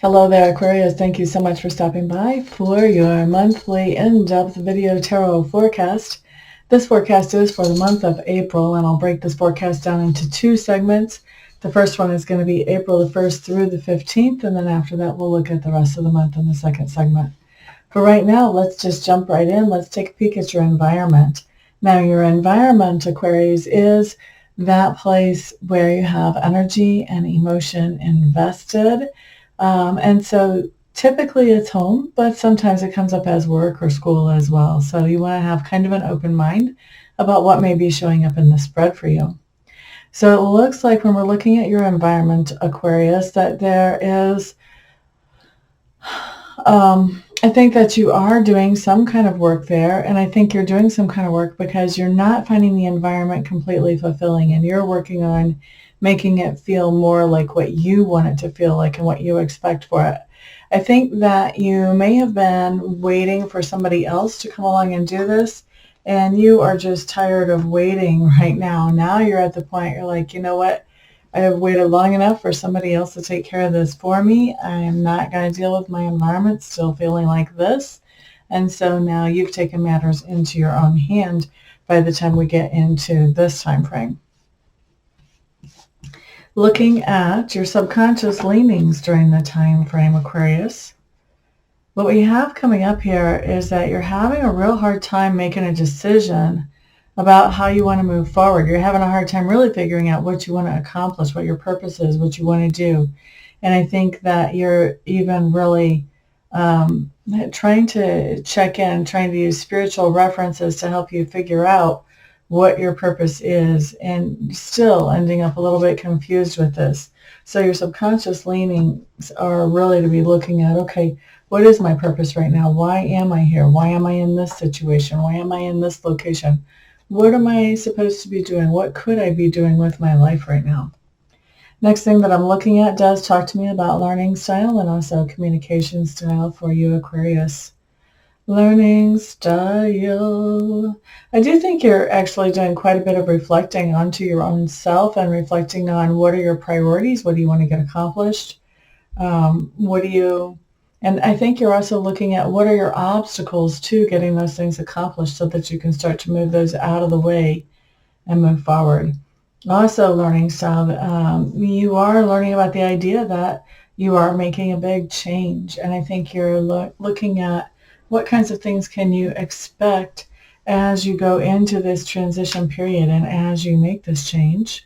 Hello there, Aquarius. Thank you so much for stopping by for your monthly in-depth video tarot forecast. This forecast is for the month of April, and I'll break this forecast down into two segments. The first one is going to be April the 1st through the 15th, and then after that we'll look at the rest of the month in the second segment. For right now, let's just jump right in. Let's take a peek at your environment. Now, your environment, Aquarius, is that place where you have energy and emotion invested. And so typically it's home, but sometimes it comes up as work or school as well. So you want to have kind of an open mind about what may be showing up in the spread for you. So it looks like when we're looking at your environment, Aquarius, that there is, I think that you are doing some kind of work there. And I think you're doing some kind of work because you're not finding the environment completely fulfilling, and you're working on making it feel more like what you want it to feel like and what you expect for it. I think that you may have been waiting for somebody else to come along and do this, and you are just tired of waiting right now. Now you're at the point you're like, you know what? I have waited long enough for somebody else to take care of this for me. I am not going to deal with my environment still feeling like this. And so now you've taken matters into your own hand by the time we get into this time frame. Looking at your subconscious leanings during the time frame, Aquarius, what we have coming up here is that you're having a real hard time making a decision about how you want to move forward. You're having a hard time really figuring out what you want to accomplish, what your purpose is, what you want to do. And I think that you're even really trying to check in, trying to use spiritual references to help you figure out what your purpose is, and still ending up a little bit confused with this. So your subconscious leanings are really to be looking at, okay, what is my purpose right now? Why am I here? Why am I in this situation? Why am I in this location? What am I supposed to be doing? What could I be doing with my life right now? Next thing that I'm looking at does talk to me about learning style and also communication style for you, Aquarius. Learning style. I do think you're actually doing quite a bit of reflecting onto your own self and reflecting on what are your priorities, what do you want to get accomplished, and I think you're also looking at what are your obstacles to getting those things accomplished so that you can start to move those out of the way and move forward. Also learning style, you are learning about the idea that you are making a big change, and I think you're looking at what kinds of things can you expect as you go into this transition period and as you make this change.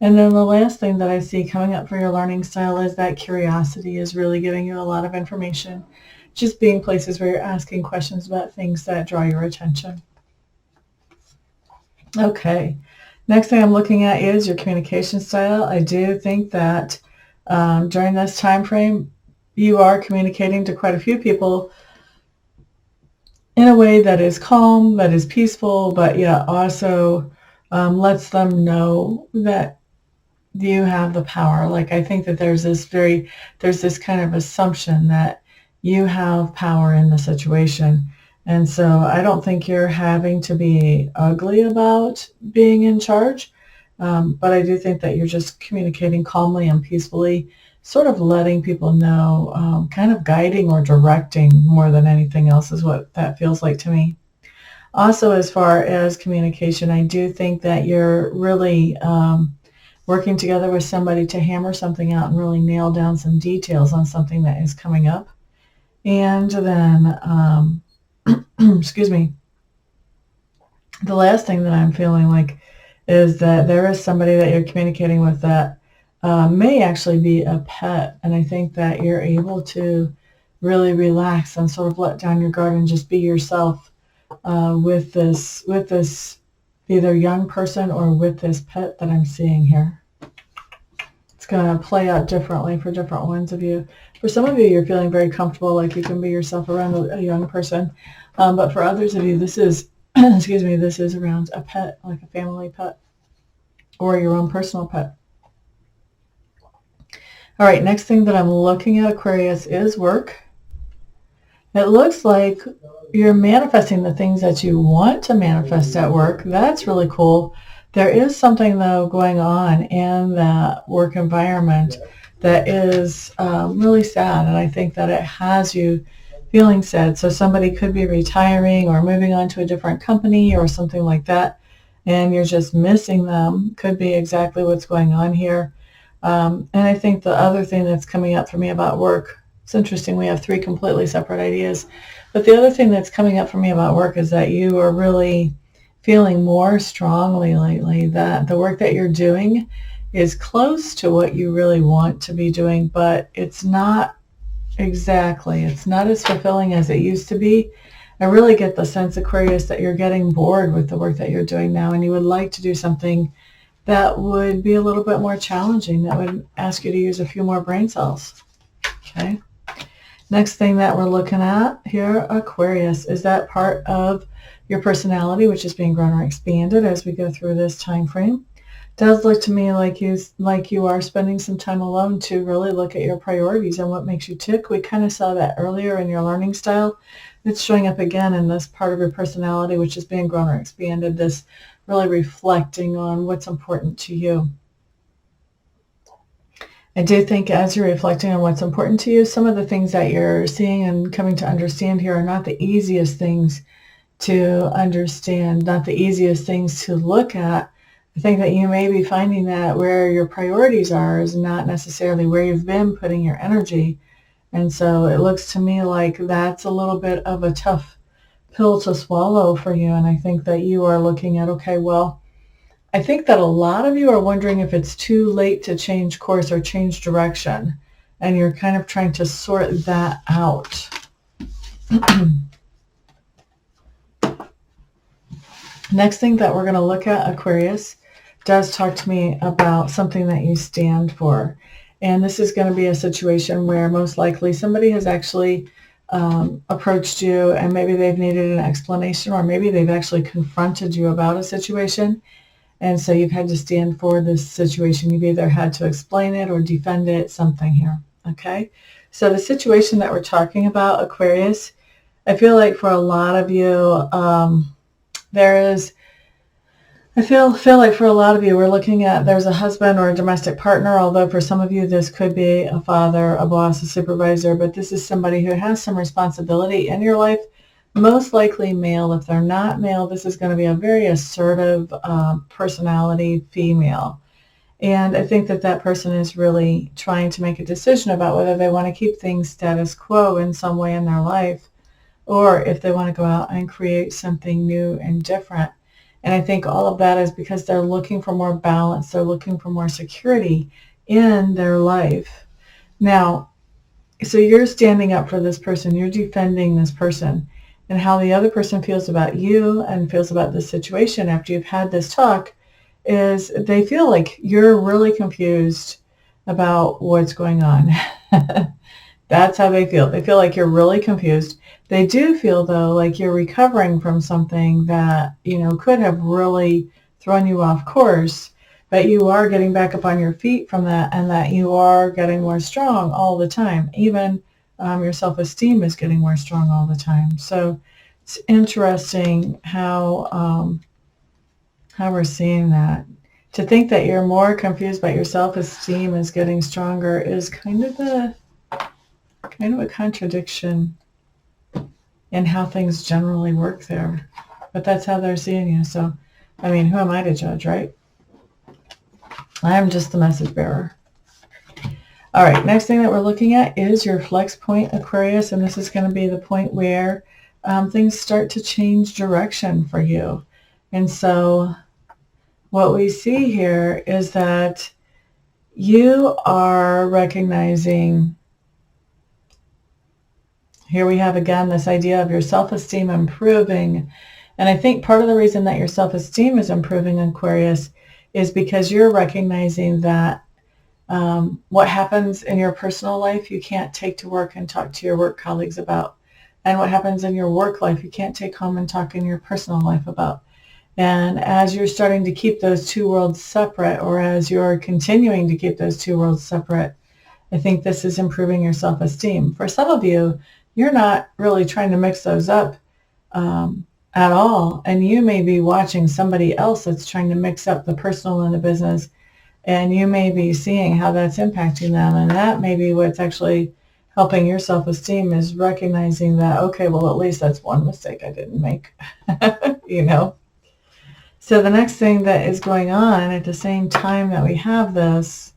And then the last thing that I see coming up for your learning style is that curiosity is really giving you a lot of information, just being places where you're asking questions about things that draw your attention. Okay, next thing I'm looking at is your communication style. I do think that during this time frame, you are communicating to quite a few people in a way that is calm, that is peaceful, but yeah, also lets them know that you have the power. Like, I think that there's this kind of assumption that you have power in the situation. And so I don't think you're having to be ugly about being in charge, but I do think that you're just communicating calmly and peacefully, sort of letting people know, kind of guiding or directing more than anything else is what that feels like to me. Also, as far as communication, I do think that you're really working together with somebody to hammer something out and really nail down some details on something that is coming up. And then, excuse me, the last thing that I'm feeling like is that there is somebody that you're communicating with that may actually be a pet, and I think that you're able to really relax and sort of let down your guard and just be yourself with this either young person or with this pet that I'm seeing here. It's going to play out differently for different ones of you. For some of you, you're feeling very comfortable, like you can be yourself around a young person, but for others of you, this is excuse me, this is around a pet, like a family pet or your own personal pet. All right, next thing that I'm looking at, Aquarius, is work. It looks like you're manifesting the things that you want to manifest at work. That's really cool. There is something, though, going on in that work environment that is really sad, and I think that it has you feeling sad. So somebody could be retiring or moving on to a different company or something like that, and you're just missing them. Could be exactly what's going on here. And I think the other thing that's coming up for me about work, it's interesting, we have three completely separate ideas, but the other thing that's coming up for me about work is that you are really feeling more strongly lately that the work that you're doing is close to what you really want to be doing, but it's not exactly, it's not as fulfilling as it used to be. I really get the sense, Aquarius, that you're getting bored with the work that you're doing now, and you would like to do something that would be a little bit more challenging, that would ask you to use a few more brain cells. Okay. Next thing that we're looking at here, Aquarius, is that part of your personality which is being grown or expanded as we go through this time frame. Does look to me like you are spending some time alone to really look at your priorities and what makes you tick. We kind of saw that earlier in your learning style. It's showing up again in this part of your personality which is being grown or expanded, this really reflecting on what's important to you. I do think as you're reflecting on what's important to you, some of the things that you're seeing and coming to understand here are not the easiest things to understand, not the easiest things to look at. I think that you may be finding that where your priorities are is not necessarily where you've been putting your energy. And so it looks to me like that's a little bit of a tough pill to swallow for you. And I think that you are looking at, okay, well, I think that a lot of you are wondering if it's too late to change course or change direction. And you're kind of trying to sort that out. Next thing that we're going to look at, Aquarius, does talk to me about something that you stand for. And this is going to be a situation where most likely somebody has actually approached you and maybe they've needed an explanation, or maybe they've actually confronted you about a situation. And so you've had to stand for this situation. You've either had to explain it or defend it, something here. Okay? So the situation that we're talking about, Aquarius, I feel like for a lot of you, I feel like for a lot of you, we're looking at there's a husband or a domestic partner, although for some of you, this could be a father, a boss, a supervisor, but this is somebody who has some responsibility in your life, most likely male. If they're not male, this is going to be a very assertive personality female. And I think that that person is really trying to make a decision about whether they want to keep things status quo in some way in their life, or if they want to go out and create something new and different. And I think all of that is because they're looking for more balance. They're looking for more security in their life. Now, so you're standing up for this person. You're defending this person. And how the other person feels about you and feels about this situation after you've had this talk is they feel like you're really confused about what's going on. That's how they feel. They feel like you're really confused. They do feel, though, like you're recovering from something that, could have really thrown you off course, but you are getting back up on your feet from that, and that you are getting more strong all the time. Even your self-esteem is getting more strong all the time. So it's interesting how we're seeing that. To think that you're more confused, but your self-esteem is getting stronger is kind of a contradiction in how things generally work there. But that's how they're seeing you. So, who am I to judge, right? I am just the message bearer. All right, next thing that we're looking at is your flex point, Aquarius, and this is going to be the point where things start to change direction for you. And so what we see here is that you are recognizing, here we have again this idea of your self-esteem improving. And I think part of the reason that your self-esteem is improving, Aquarius, is because you're recognizing that what happens in your personal life you can't take to work and talk to your work colleagues about. And what happens in your work life you can't take home and talk in your personal life about. And as you're starting to keep those two worlds separate, or as you're continuing to keep those two worlds separate, I think this is improving your self-esteem. For some of you, you're not really trying to mix those up at all. And you may be watching somebody else that's trying to mix up the personal and the business. And you may be seeing how that's impacting them. And that may be what's actually helping your self-esteem, is recognizing that, okay, well, at least that's one mistake I didn't make, you know. So the next thing that is going on at the same time that we have this,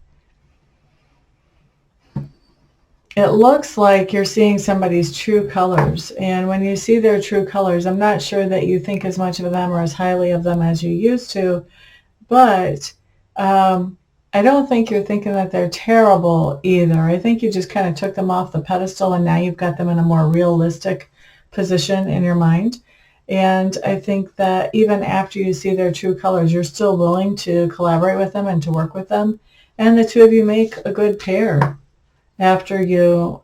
it looks like you're seeing somebody's true colors. And when you see their true colors, I'm not sure that you think as much of them or as highly of them as you used to, but I don't think you're thinking that they're terrible either. I think you just kind of took them off the pedestal and now you've got them in a more realistic position in your mind. And I think that even after you see their true colors, you're still willing to collaborate with them and to work with them. And the two of you make a good pair after you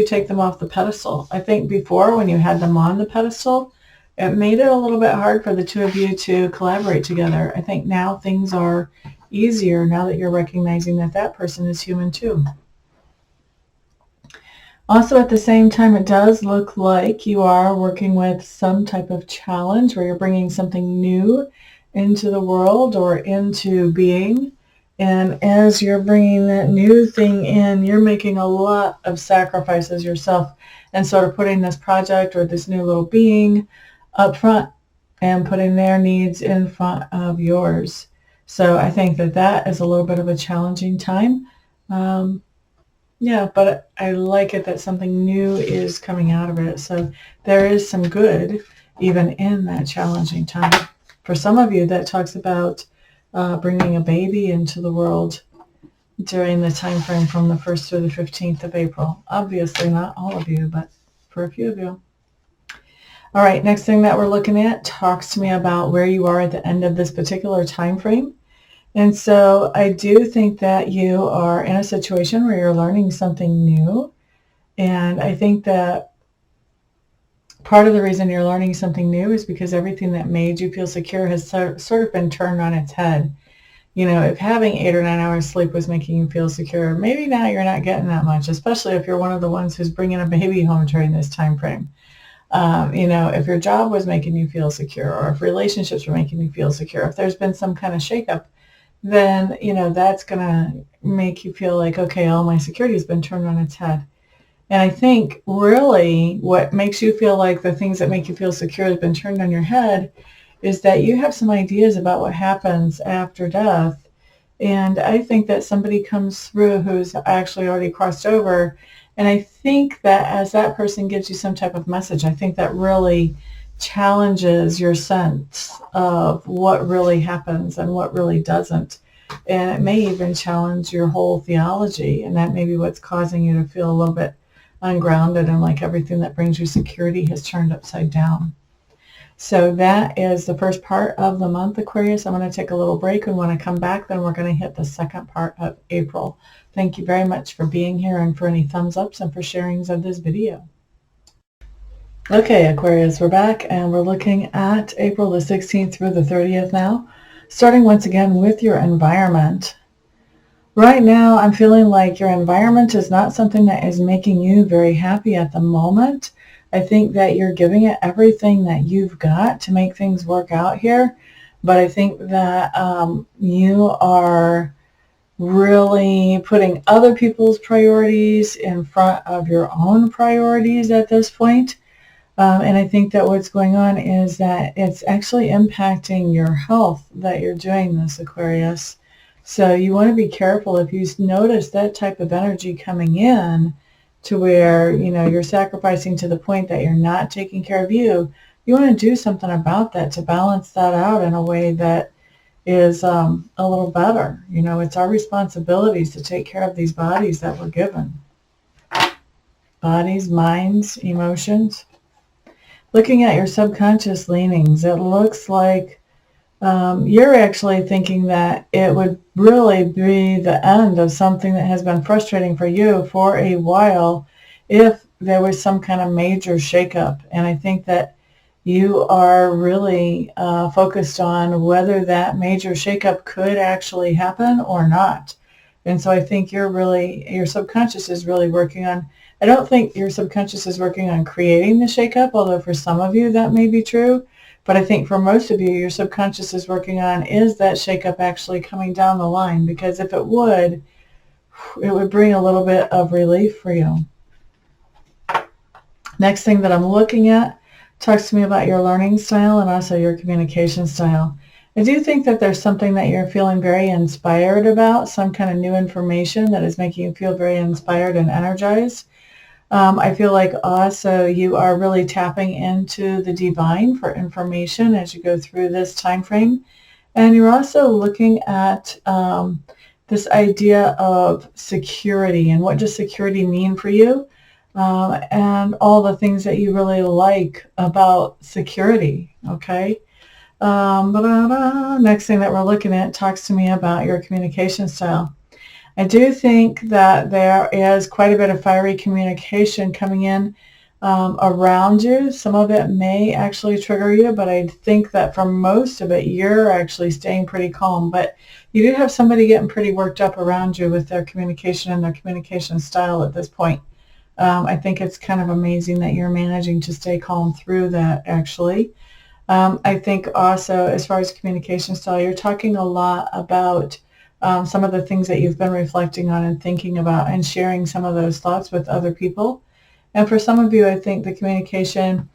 take them off the pedestal. I think before, when you had them on the pedestal, it made it a little bit hard for the two of you to collaborate together. I think now things are easier now that you're recognizing that that person is human too. Also, at the same time, it does look like you are working with some type of challenge where you're bringing something new into the world or into being. And as you're bringing that new thing in, you're making a lot of sacrifices yourself and sort of putting this project or this new little being up front and putting their needs in front of yours. So I think that that is a little bit of a challenging time. Yeah, but I like it that something new is coming out of it. So there is some good even in that challenging time. For some of you, that talks about bringing a baby into the world during the time frame from the 1st through the 15th of April. Obviously not all of you, but for a few of you. All right, next thing that we're looking at talks to me about where you are at the end of this particular time frame. And so I do think that you are in a situation where you're learning something new. And I think that part of the reason you're learning something new is because everything that made you feel secure has sort of been turned on its head. You know, if having 8 or 9 hours sleep was making you feel secure, maybe now you're not getting that much, especially if you're one of the ones who's bringing a baby home during this time frame. You know, if your job was making you feel secure, or if relationships were making you feel secure, if there's been some kind of shakeup, then, you know, that's going to make you feel like, okay, all my security has been turned on its head. And I think really what makes you feel like the things that make you feel secure has been turned on your head is that you have some ideas about what happens after death. And I think that somebody comes through who's actually already crossed over. And I think that as that person gives you some type of message, I think that really challenges your sense of what really happens and what really doesn't. And it may even challenge your whole theology. And that may be what's causing you to feel a little bit ungrounded and like everything that brings you security has turned upside down. So that is the first part of the month, Aquarius. I'm going to take a little break, and when I come back, then we're going to hit the second part of April. Thank you very much for being here and for any thumbs ups and for sharings of this video. Okay, Aquarius, we're back and we're looking at April the 16th through the 30th now, starting once again with your environment. Right now, I'm feeling like your environment is not something that is making you very happy at the moment. I think that you're giving it everything that you've got to make things work out here. But I think that you are really putting other people's priorities in front of your own priorities at this point. And I think that what's going on is that it's actually impacting your health that you're doing this, Aquarius. So you want to be careful if you notice that type of energy coming in to where, you know, you're sacrificing to the point that you're not taking care of you. You want to do something about that to balance that out in a way that is a little better. You know, it's our responsibilities to take care of these bodies that we're given. Bodies, minds, emotions. Looking at your subconscious leanings, it looks like you're actually thinking that it would really be the end of something that has been frustrating for you for a while if there was some kind of major shakeup. And I think that you are really focused on whether that major shakeup could actually happen or not. And so I think your subconscious is really working on, I don't think your subconscious is working on creating the shakeup, although for some of you that may be true. But I think for most of you, your subconscious is working on, is that shakeup actually coming down the line? Because if it would bring a little bit of relief for you. Next thing that I'm looking at talks to me about your learning style and also your communication style. I do think that there's something that you're feeling very inspired about, some kind of new information that is making you feel very inspired and energized. I feel like also you are really tapping into the divine for information as you go through this time frame. And you're also looking at this idea of security and what does security mean for you, and all the things that you really like about security, okay? Next thing that we're looking at talks to me about your communication style. I do think that there is quite a bit of fiery communication coming in around you. Some of it may actually trigger you, but I think that for most of it, you're actually staying pretty calm. But you do have somebody getting pretty worked up around you with their communication and their communication style at this point. I think it's kind of amazing that you're managing to stay calm through that, actually. I think also, as far as communication style, you're talking a lot about some of the things that you've been reflecting on and thinking about and sharing some of those thoughts with other people. And for some of you, I think the communication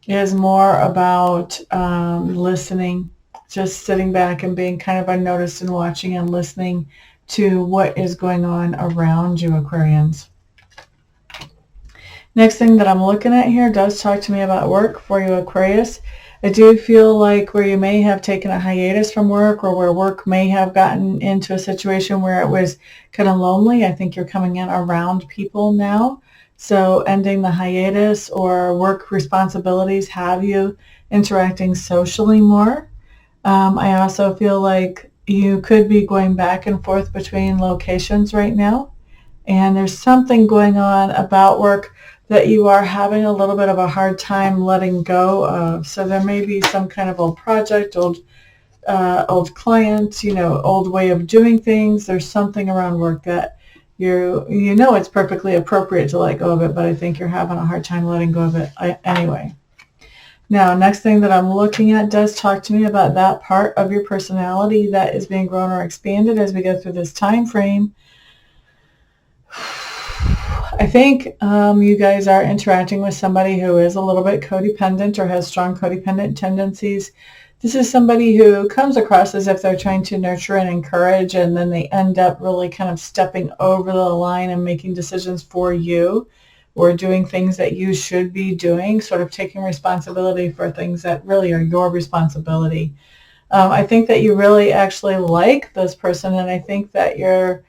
is more about listening, just sitting back and being kind of unnoticed and watching and listening to what is going on around you, Aquarians. Next thing that I'm looking at here does talk to me about work for you, Aquarius. I do feel like where you may have taken a hiatus from work, or where work may have gotten into a situation where it was kind of lonely, I think you're coming in around people now. So ending the hiatus or work responsibilities have you interacting socially more. I also feel like you could be going back and forth between locations right now. And there's something going on about work that you are having a little bit of a hard time letting go of. So there may be some kind of old project, old client, old way of doing things. There's something around work that you know it's perfectly appropriate to let go of it, but I think you're having a hard time letting go of it anyway. Now, next thing that I'm looking at does talk to me about that part of your personality that is being grown or expanded as we go through this time frame. I think you guys are interacting with somebody who is a little bit codependent or has strong codependent tendencies. This is somebody who comes across as if they're trying to nurture and encourage, and then they end up really kind of stepping over the line and making decisions for you, or doing things that you should be doing, sort of taking responsibility for things that really are your responsibility. I think that you really actually like this person, and I think that you're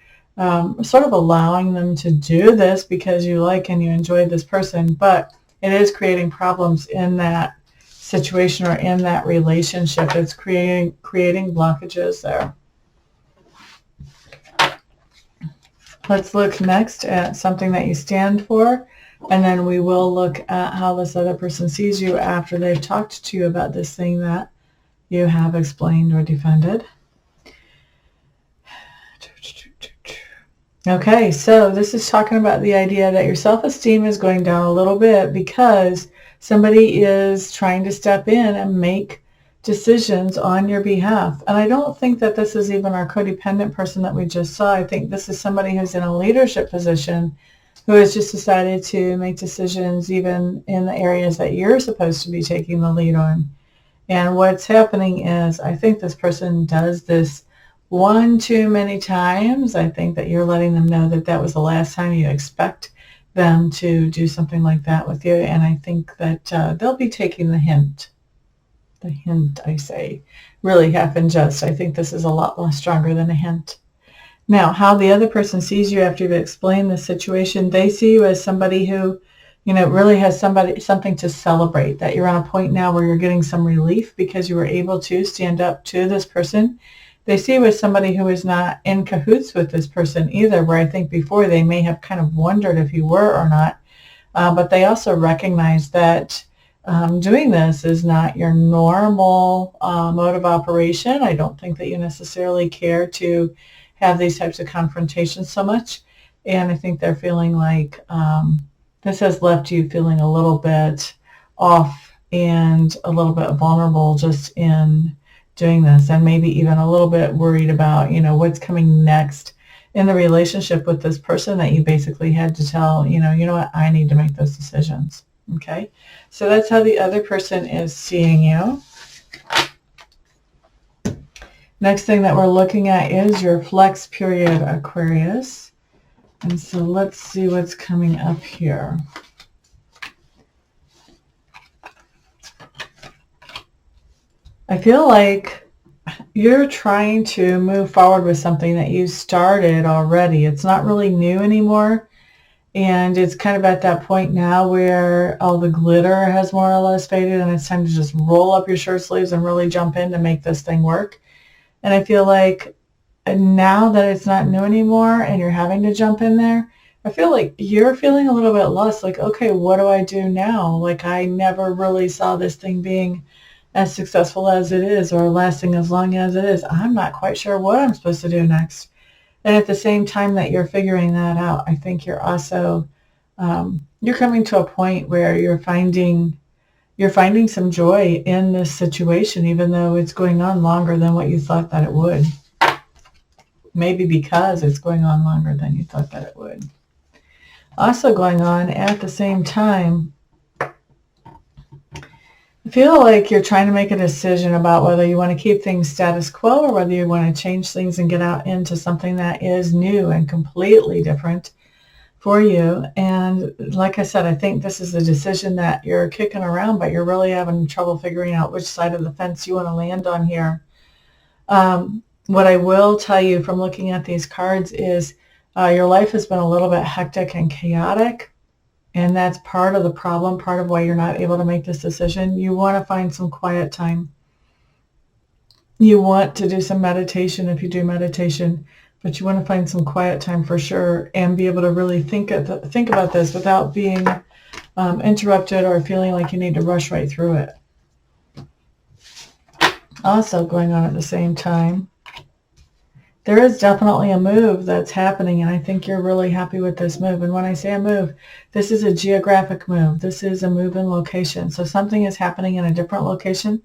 sort of allowing them to do this because you like and you enjoy this person, but it is creating problems in that situation or in that relationship. It's creating blockages there. Let's look next at something that you stand for, and then we will look at how this other person sees you after they've talked to you about this thing that you have explained or defended. Okay, so this is talking about the idea that your self-esteem is going down a little bit because somebody is trying to step in and make decisions on your behalf. And I don't think that this is even our codependent person that we just saw. I think this is somebody who's in a leadership position who has just decided to make decisions even in the areas that you're supposed to be taking the lead on. And what's happening is I think this person does this one too many times. I think that you're letting them know that that was the last time you expect them to do something like that with you. And I think that they'll be taking the hint. The hint, I say, really half and just. I think this is a lot less stronger than a hint. Now, how the other person sees you after you've explained the situation, they see you as somebody who, really has something to celebrate, that you're on a point now where you're getting some relief because you were able to stand up to this person. They see you as somebody who is not in cahoots with this person either, where I think before they may have kind of wondered if you were or not. But they also recognize that doing this is not your normal mode of operation. I don't think that you necessarily care to have these types of confrontations so much. And I think they're feeling like this has left you feeling a little bit off and a little bit vulnerable just in doing this, and maybe even a little bit worried about, what's coming next in the relationship with this person that you basically had to tell, you know what, I need to make those decisions. Okay, so that's how the other person is seeing you. Next thing that we're looking at is your flex period, Aquarius. And so let's see what's coming up here. I feel like you're trying to move forward with something that you started already. It's not really new anymore. And it's kind of at that point now where all the glitter has more or less faded, and it's time to just roll up your shirt sleeves and really jump in to make this thing work. And I feel like now that it's not new anymore and you're having to jump in there, I feel like you're feeling a little bit less like, okay, what do I do now? Like, I never really saw this thing being as successful as it is or lasting as long as it is. I'm not quite sure what I'm supposed to do next. And at the same time that you're figuring that out, I think you're also, you're coming to a point where you're finding some joy in this situation, even though it's going on longer than what you thought that it would. Maybe because it's going on longer than you thought that it would. Also going on at the same time, I feel like you're trying to make a decision about whether you want to keep things status quo or whether you want to change things and get out into something that is new and completely different for you. And like I said, I think this is a decision that you're kicking around, but you're really having trouble figuring out which side of the fence you want to land on here. What I will tell you from looking at these cards is your life has been a little bit hectic and chaotic, and that's part of the problem, part of why you're not able to make this decision. You want to find some quiet time. You want to do some meditation if you do meditation, but you want to find some quiet time for sure and be able to really think about this without being interrupted or feeling like you need to rush right through it. Also going on at the same time, there is definitely a move that's happening, and I think you're really happy with this move. And when I say a move, this is a geographic move. This is a move in location. So something is happening in a different location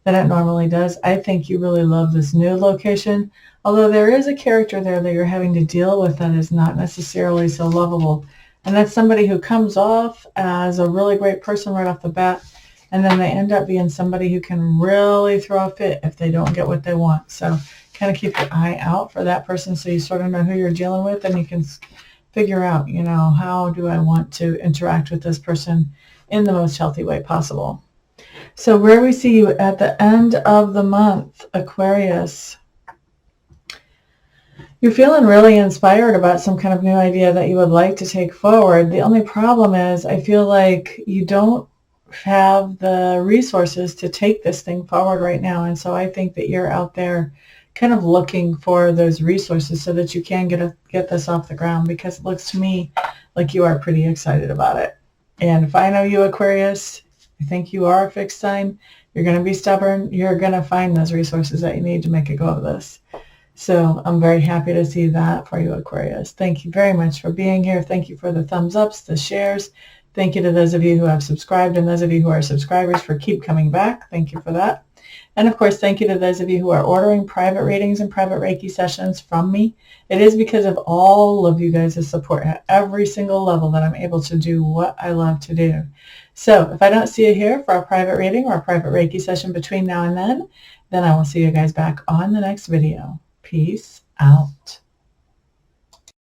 than it normally does. I think you really love this new location, although there is a character there that you're having to deal with that is not necessarily so lovable. And that's somebody who comes off as a really great person right off the bat, and then they end up being somebody who can really throw a fit if they don't get what they want. So kind of keep your eye out for that person so you sort of know who you're dealing with, and you can figure out, how do I want to interact with this person in the most healthy way possible. So where we see you at the end of the month, Aquarius, you're feeling really inspired about some kind of new idea that you would like to take forward. The only problem is I feel like you don't have the resources to take this thing forward right now. And so I think that you're out there kind of looking for those resources so that you can get this off the ground, because it looks to me like you are pretty excited about it. And if I know you, Aquarius, I think you are a fixed sign. You're going to be stubborn. You're going to find those resources that you need to make a go of this. So I'm very happy to see that for you, Aquarius. Thank you very much for being here. Thank you for the thumbs ups, the shares. Thank you to those of you who have subscribed, and those of you who are subscribers for keep coming back. Thank you for that. And of course, thank you to those of you who are ordering private readings and private Reiki sessions from me. It is because of all of you guys' support at every single level that I'm able to do what I love to do. So if I don't see you here for a private reading or a private Reiki session between now and then I will see you guys back on the next video. Peace out.